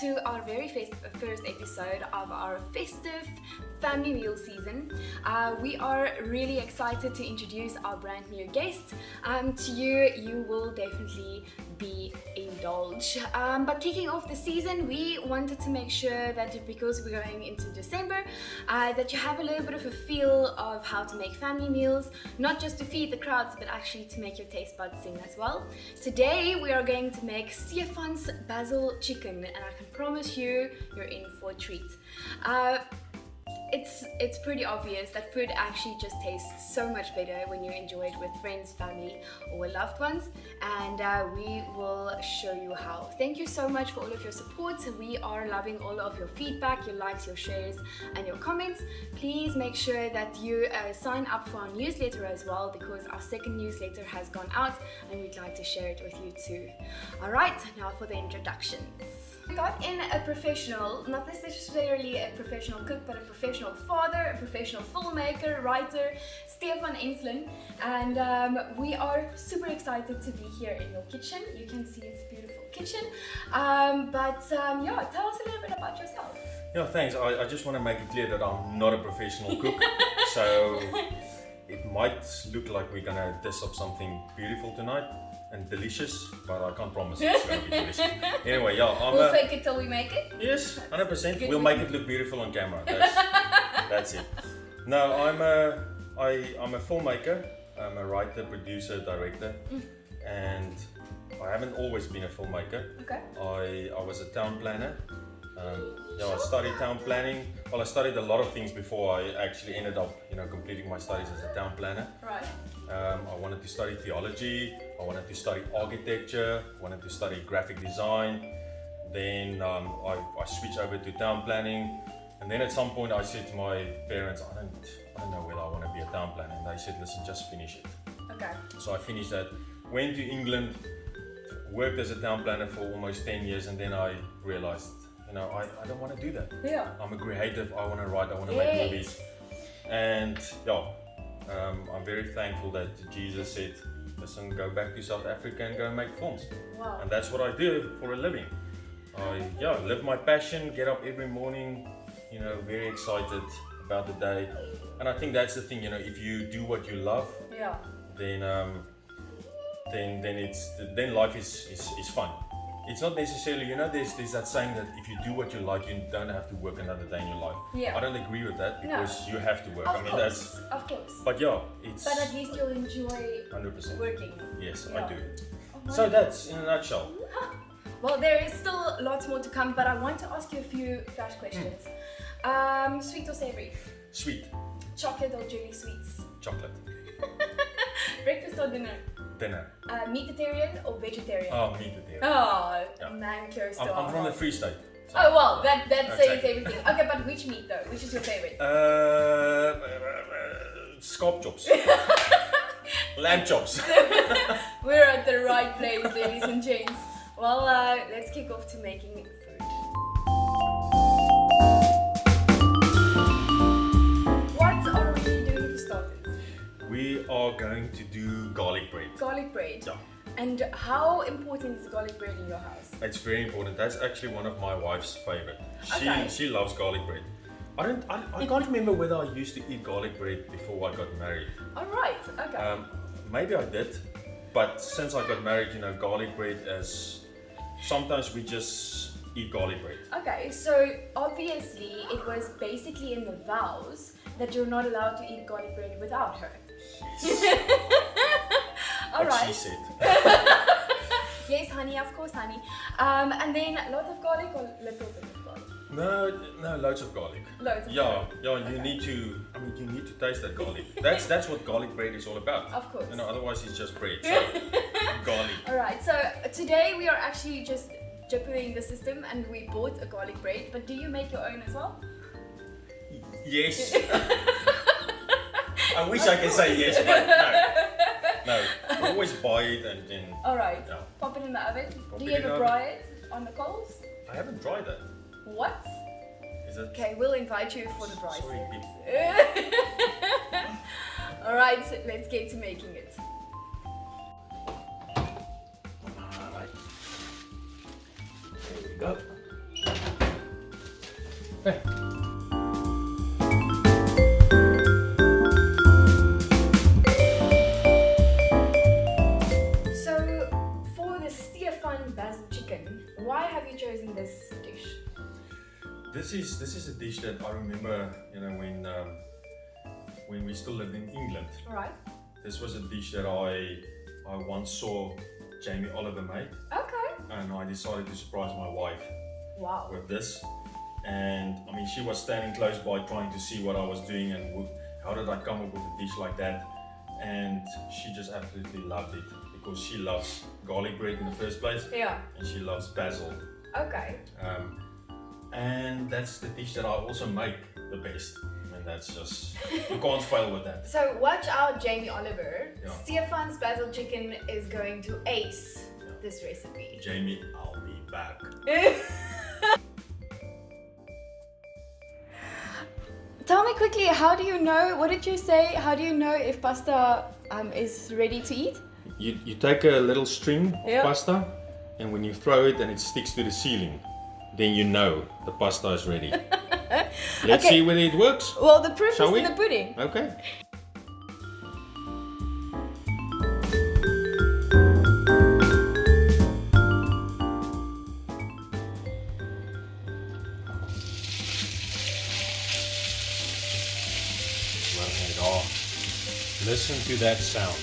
to our very first episode of our Festive family meal season. We are really excited to introduce our brand new guest to you. You will definitely be indulged. But kicking off the season, we wanted to make sure that because we're going into December, that you have a little bit of a feel of how to make family meals, not just to feed the crowds, but actually to make your taste buds sing as well. Today we are going to make Stefan's Basil chicken, and I can promise you, you're in for a treat. It's pretty obvious that food actually just tastes so much better when you enjoy it with friends, family, or with loved ones, and we will show you how. Thank you so much for all of your support. We are loving all of your feedback, your likes, your shares, and your comments. Please make sure that you sign up for our newsletter as well, because our second newsletter has gone out and we'd like to share it with you too. Alright, now for the introductions. We got in a professional, not necessarily a professional cook, but a professional father, a professional filmmaker, writer, Stefan, and we are super excited to be here in your kitchen. You can see it's a beautiful kitchen, yeah, tell us a little bit about yourself. Yeah, thanks. I just want to make it clear that I'm not a professional cook, so it might look like we're gonna dish up something beautiful tonight and delicious, but I can't promise it's going to be delicious. Anyway, yeah, we'll fake it till we make it. Yes, 100%. We'll make it look beautiful on camera. That's it. No, I'm a filmmaker. I'm a writer, producer, director, and I haven't always been a filmmaker. Okay. I was a town planner. I studied town planning. Well, I studied a lot of things before I actually ended up, completing my studies as a town planner. Right. I wanted to study theology. I wanted to study architecture. I wanted to study graphic design. Then I switched over to town planning. And then at some point I said to my parents, I don't know whether I want to be a town planner. And they said, listen, just finish it. Okay. So I finished that. Went to England. Worked as a town planner for almost 10 years, and then I realized, I don't want to do that. Yeah. I'm a creative. I want to write. I want to make movies. And I'm very thankful that Jesus said, listen, go back to South Africa and go make films. Wow. And that's what I do for a living. I live my passion, get up every morning, very excited about the day. And I think that's the thing, if you do what you love, then life is fun. It's not necessarily, there's that saying that if you do what you like, you don't have to work another day in your life. Yeah. I don't agree with that, because you have to work. Of course. But yeah, it's... But at least you'll enjoy 100%. working. Yes, I do. Oh, so that's in a nutshell. Well, there is still lots more to come, but I want to ask you a few fast questions. Sweet or savory? Sweet. Chocolate or jelly sweets? Chocolate. Breakfast or dinner? Dinner. Meatitarian or vegetarian? Oh, meatitarian. Oh, yeah. Man, close to I'm from the Free State. So oh well, that says exactly. everything. Okay, but which meat though? Which is your favorite? Scalp chops. Lamb chops. We're at the right place, ladies and gents. Well, let's kick off to making food. What are we doing for starters? We are going to do garlic bread. Garlic bread? Yeah. And how important is garlic bread in your house? It's very important. That's actually one of my wife's favorite. Okay. She loves garlic bread. I can't remember whether I used to eat garlic bread before I got married. Alright, okay. Maybe I did, but since I got married, garlic bread is... Sometimes we just eat garlic bread. Okay, so obviously it was basically in the vows that you're not allowed to eat garlic bread without her. Yes. Alright. What she said. Yes, honey, of course, honey. And then lots of garlic or little bit of garlic? No, loads of garlic. Loads of garlic. garlic. You need to taste that garlic. That's what garlic bread is all about. Of course. Otherwise it's just bread. So garlic. Alright, so today we are actually just jippering the system and we bought a garlic bread, but do you make your own as well? Yes. I wish I could say yes, but no. No, I always buy it and then... Alright, yeah. Pop it in the oven. Pop Do it you in ever the fry it on the coals? I haven't tried that. What? Is it? Okay, we'll invite you for the fry Sorry, series. Alright, so let's get to making it. Alright. There we go. this is a dish that I remember, you know, when we still lived in England. All right. This was a dish that I once saw Jamie Oliver make, Okay. and I decided to surprise my wife Wow. with this. And I mean, she was standing close by trying to see what I was doing and how did I come up with a dish like that. And she just absolutely loved it because she loves garlic bread in the first place, Yeah. and she loves basil. Okay. And that's the dish that I also make the best. And that's just, you can't fail with that. So watch out, Jamie Oliver. Yeah. Stefan's basil chicken is going to ace this recipe. Jamie, I'll be back. Tell me quickly, how do you know, what did you say, how do you know if pasta is ready to eat? You take a little string of Yeah. pasta, and when you throw it and it sticks to the ceiling, then you know the pasta is ready. Let's Okay. see whether it works. Well, the proof Shall is we? in the pudding. Okay. Listen to that sound.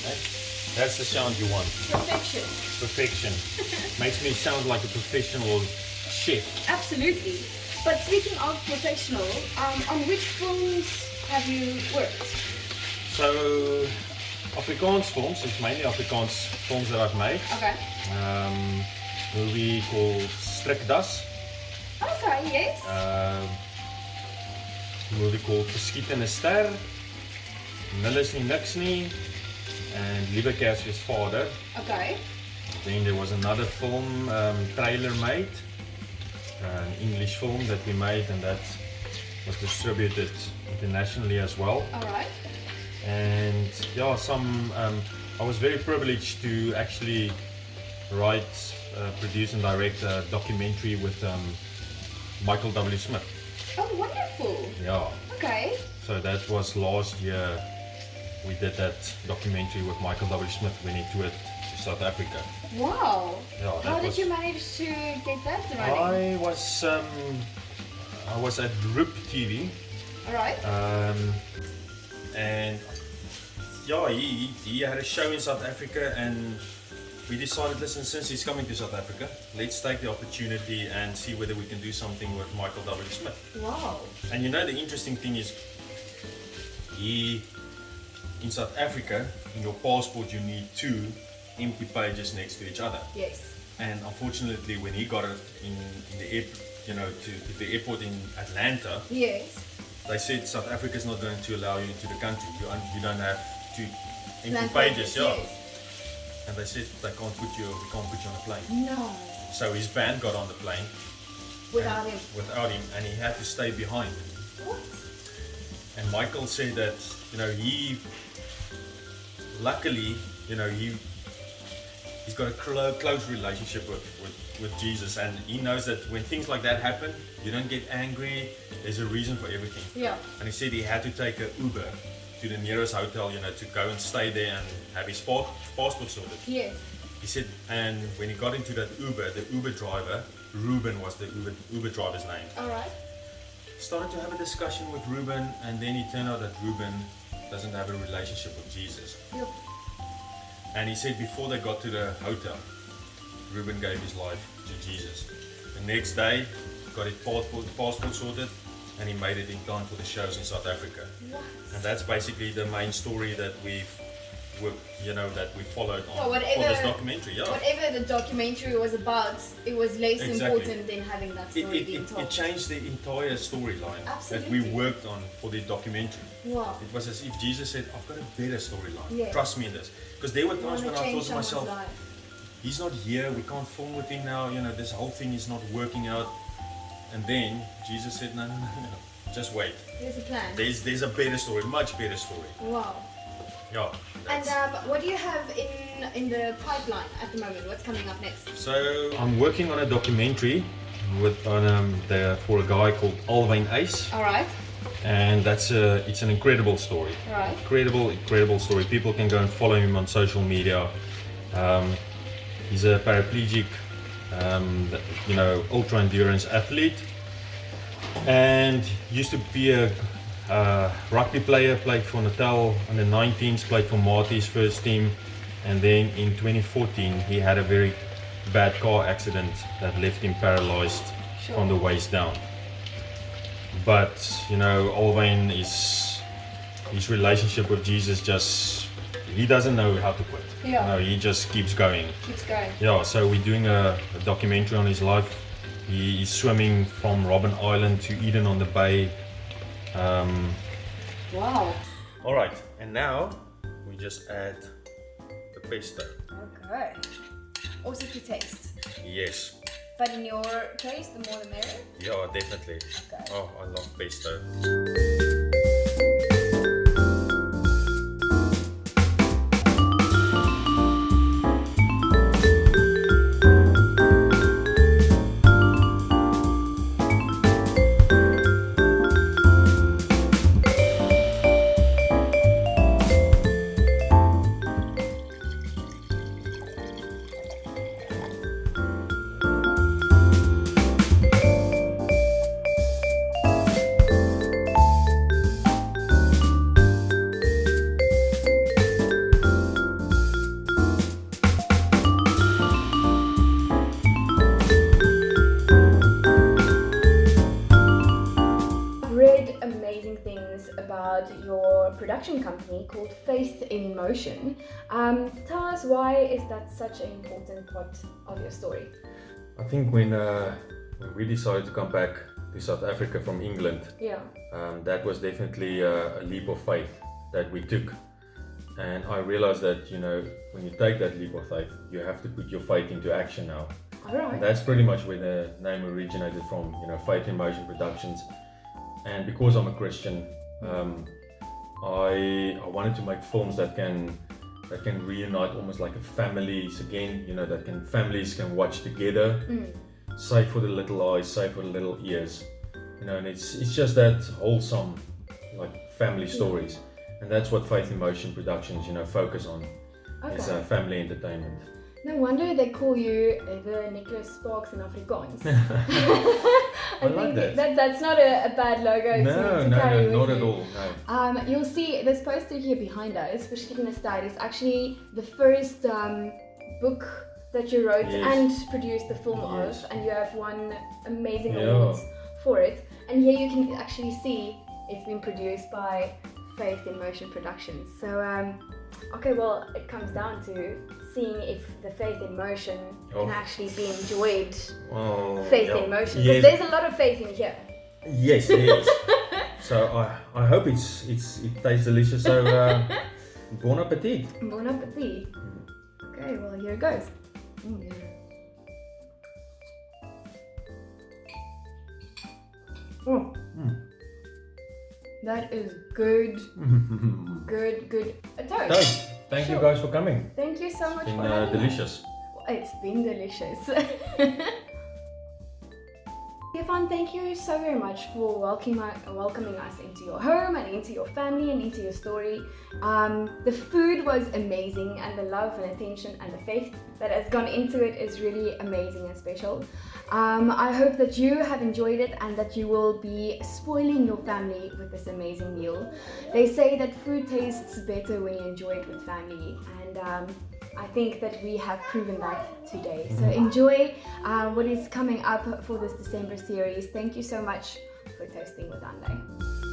Right? That's the sound you want. Perfection. Perfection. Makes me sound like a professional chef. Absolutely. But speaking of professional, on which films have you worked? So, Afrikaans films, it's mainly Afrikaans films that I've made. Okay. Movie called Strikdas. Okay, yes. Movie called Verskiet in 'n Ster. Nul is nie niks nie. And Liewe Kersfeesvader. Okay. Then there was another film, trailer made. An English film that we made, and that was distributed internationally as well. Alright. And yeah, I was very privileged to actually write, produce and direct a documentary with Michael W. Smith. Oh, wonderful. Yeah, Okay. so that was last year. We did that documentary with Michael W. Smith when he toured to South Africa. Wow. Yeah, How that did was, you manage to get that running? I was at Roop TV. Alright. And yeah, he had a show in South Africa, and we decided, listen, since he's coming to South Africa, let's take the opportunity and see whether we can do something with Michael W. Smith. Wow. And you know, the interesting thing is, in South Africa, in your passport, you need 2 empty pages next to each other. Yes. And unfortunately, when he got it in the to the airport in Atlanta, Yes. they said South Africa is not going to allow you into the country. You don't have 2 empty Blank pages, yeah. yes. And they said we can't put you on a plane. No. So his band got on the plane Without him. without him, and he had to stay behind. What? And Michael said that, you know, luckily, you know, he's got a close relationship with Jesus, and he knows that when things like that happen, you don't get angry. There's a reason for everything. Yeah. And he said he had to take an Uber to the nearest hotel, you know, to go and stay there and have his passport sorted. Yes. He said, and when he got into that Uber, the Uber driver, Ruben was the Uber driver's name, Alright. started to have a discussion with Ruben, and then it turned out that Ruben doesn't have a relationship with Jesus. Yep. And he said before they got to the hotel, Ruben gave his life to Jesus. The next day, got his passport sorted, and he made it in time for the shows in South Africa. What? And that's basically the main story that we followed on So whatever- for this documentary. Yeah. Whatever the documentary was about, it was less Exactly. important than having that story being told. It changed the entire storyline that we Absolutely. worked on for the documentary. Wow. It was as if Jesus said, I've got a better storyline. Yes. Trust me in this. Because there were You times wanna when I change thought to myself, someone's life. he's not here, we can't film with him now, you know, this whole thing is not working out. And then Jesus said, no, just wait. There's a plan. There's a better story, much better story. Wow. Yeah. And that's- what do you have in the pipeline at the moment? What's coming up next? So I'm working on a documentary for a guy called Alwyn Ace, Alright. and it's an incredible story. Alright. Incredible story. People can go and follow him on social media. He's a paraplegic, ultra endurance athlete, and used to be a rugby player, played for Natal under 19s, played for Marty's first team, and then in 2014 he had a very bad car accident that left him paralyzed from the waist down. But you know, Alwyn is his relationship with Jesus, just he doesn't know how to quit. Yeah. No, he just keeps going. Keeps going. Yeah, so we're doing a documentary on his life. He is swimming from Robben Island to Eden on the Bay. Wow. All right, and now we just add the pesto. Okay. Also to taste. Yes. But in your taste, the more the merrier? Yeah, definitely. Okay. Oh, I love pesto. Your production company called Faith in Motion. Tell us, why is that such an important part of your story? I think when we decided to come back to South Africa from England, that was definitely a leap of faith that we took. And I realized that, you know, when you take that leap of faith, you have to put your faith into action now. All right. And that's pretty much where the name originated from, you know, Faith in Motion Productions. And because I'm a Christian, I wanted to make films that can reunite almost like a families again, you know, that families can watch together, save for the little eyes, save for the little ears, you know, and it's just that wholesome, like family stories, and that's what Faith in Motion Productions, you know, focus on. Okay. Is family entertainment. No wonder they call you the Nicholas Sparks in Afrikaans. I like think that. That's not a bad logo to carry with not you. at all. No. You'll see this poster here behind us, Verschiedene Style, is actually the first book that you wrote and produced the film of, and you have won amazing awards for it. And here you can actually see it's been produced by Faith in Motion Productions. So, okay, well, it comes down to seeing if the Faith in Motion can actually be enjoyed. Faith in Motion, because there's a lot of faith in here. Yes, there is. So I hope it tastes delicious. So bon appetit. Bon appetit. Okay, well, here it goes. Oh. That is good. Good. A toast. Thank you guys for coming. Thank you so much for having us. Delicious. It's been delicious. Stefan, thank you so very much for welcoming us into your home and into your family and into your story. The food was amazing, and the love and attention and the faith that has gone into it is really amazing and special. I hope that you have enjoyed it and that you will be spoiling your family with this amazing meal. They say that food tastes better when you enjoy it with family, and I think that we have proven that today. So enjoy what is coming up for this December series. Thank you so much for toasting with Ande.